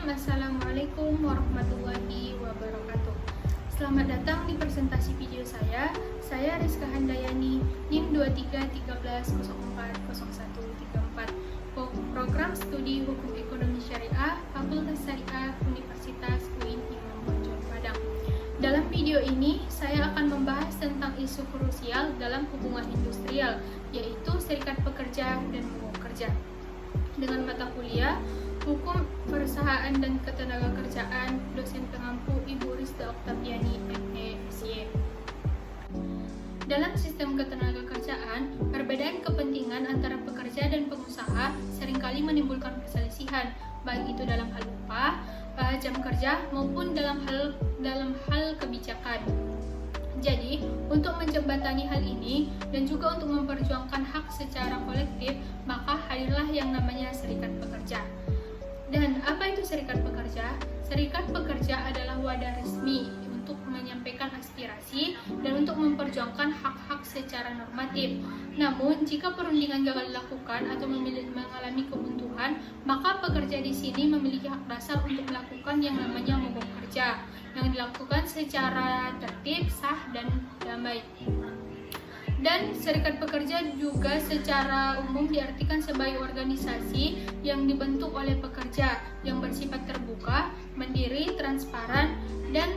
Bismillahirrahmanirrahim. Assalamualaikum warahmatullahi wabarakatuh. Selamat datang di presentasi video saya. Saya Rizka Handayani, NIM 2313040134, Program Studi Hukum Ekonomi Syariah, Fakultas Syariah Universitas UIN Imam Bonjol Padang. Dalam video ini, saya akan membahas tentang isu krusial dalam hubungan industrial, yaitu serikat pekerja dan mogok kerja. Dengan mata kuliah Hukum Perusahaan dan Ketenagakerjaan, dosen pengampu Ibu Rizda Oktaviani, ME, SY. Dalam sistem ketenagakerjaan, perbedaan kepentingan antara pekerja dan pengusaha seringkali menimbulkan perselisihan, baik itu dalam hal upah, jam kerja, maupun dalam hal kebijakan. Jadi, untuk menjembatani hal ini dan juga untuk memperjuangkan hak secara kolektif, maka hadirlah yang namanya serikat pekerja. Dan apa itu serikat pekerja? Serikat pekerja adalah wadah resmi untuk menyampaikan aspirasi dan untuk memperjuangkan hak-hak secara normatif. Namun, jika perundingan gagal dilakukan atau mengalami kebuntuan, maka pekerja di sini memiliki hak dasar untuk melakukan yang namanya mogok kerja, yang dilakukan secara tertib, sah, dan damai. Dan serikat pekerja juga secara umum diartikan sebagai organisasi yang dibentuk oleh pekerja yang bersifat terbuka, mandiri, transparan, dan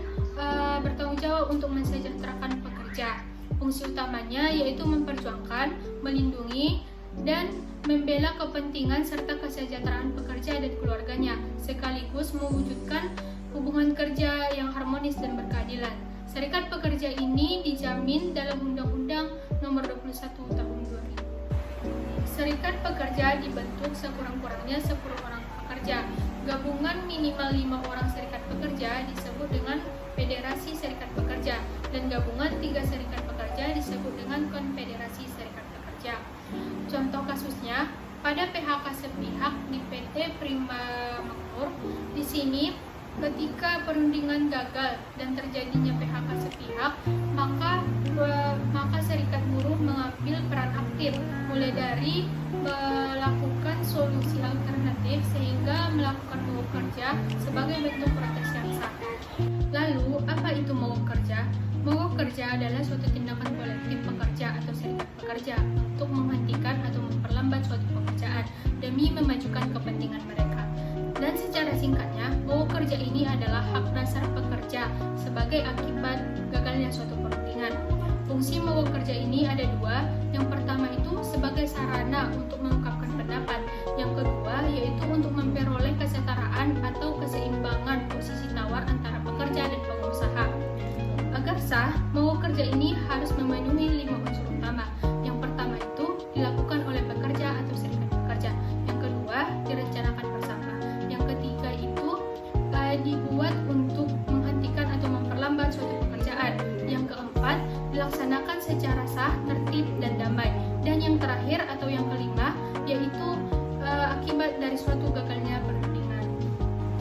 bertanggung jawab untuk mensejahterakan pekerja. Fungsi utamanya yaitu memperjuangkan, melindungi, dan membela kepentingan serta kesejahteraan pekerja dan keluarganya, sekaligus mewujudkan hubungan kerja yang harmonis dan berkeadilan. Serikat pekerja ini dijamin dalam Undang-Undang Nomor 21 Tahun 2000. Serikat pekerja dibentuk sekurang-kurangnya 10 orang pekerja. Gabungan minimal 5 orang serikat pekerja disebut dengan Federasi Serikat Pekerja, dan gabungan 3 serikat pekerja disebut dengan Konfederasi Serikat Pekerja. Contoh kasusnya, pada PHK sepihak di PT Prima Makmur, di sini ketika perundingan gagal dan terjadinya PHK sepihak, maka serikat buruh mengambil peran aktif, mulai dari melakukan solusi alternatif sehingga melakukan mogok kerja sebagai bentuk protes yang sah. Lalu, apa itu mogok kerja? Mogok kerja adalah suatu tindakan kolektif pekerja atau serikat pekerja untuk menghentikan atau memperlambat suatu pekerjaan demi memajukan kepentingan mereka. Dan secara singkatnya, mogok kerja ini adalah hak dasar pekerja sebagai akibat gagalnya suatu perundingan. Fungsi mogok kerja ini ada dua. Yang pertama itu sebagai sarana untuk mengungkapkan pendapat. Yang kedua yaitu untuk memperoleh kesetaraan atau keseimbangan posisi tawar antara pekerja dan pengusaha. Agar sah, mogok kerja ini harus memenuhi 5 unsur utama. Yang pertama itu dilakukan oleh pekerja atau serikat pekerja. Yang kedua, direncanakan bersama. Yang ketiga itu dibuat untuk menghentikan atau memperlambat suatu pekerjaan. Yang keempat, dilaksanakan secara sah, tertib, dan damai. Dan yang terakhir atau yang kelima, yaitu akibat dari suatu gagalnya perundingan.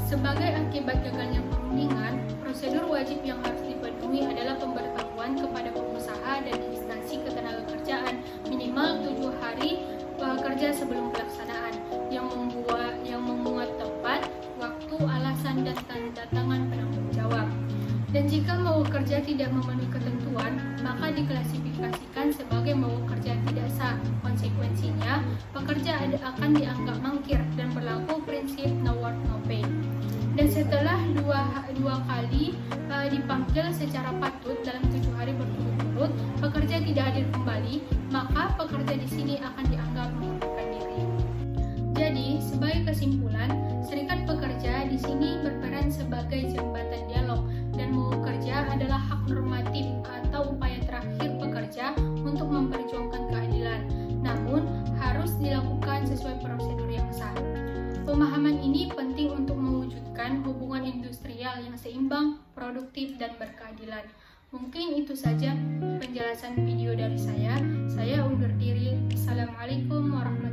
Sebagai akibat gagalnya perundingan, prosedur wajib yang harus dipenuhi adalah pemberitahuan kepada pengusaha dan instansi ketenagakerjaan minimal 7 hari kerja sebelum pelaksanaan yang memuat tempat, waktu, alasan, dan tanda tangan penanggung jawab. Dan jika mogok kerja tidak memenuhi ketentuan, maka diklasifikasikan sebagai mogok kerja tidak sah. Konsekuensinya, pekerja akan dianggap mangkir dan berlaku prinsip no work no pay. Dan setelah dua kali dipanggil secara patut dalam 7 hari berturut-turut, pekerja tidak hadir kembali, maka pekerja di sini akan dianggap mengundurkan diri. Jadi, sebagai kesimpulan, serikat pekerja di sini berperan sebagai jembatan dialog, dan mogok kerja adalah hak normatif atau upaya terakhir pekerja untuk memperjuangkan keadilan. Namun, harus dilakukan sesuai prosedur yang sah. Pemahaman ini penting untuk mewujudkan hubungan industrial yang seimbang, produktif, dan berkeadilan. Mungkin itu saja penjelasan video dari saya. Saya undur diri. Assalamualaikum warahmatullahi wabarakatuh.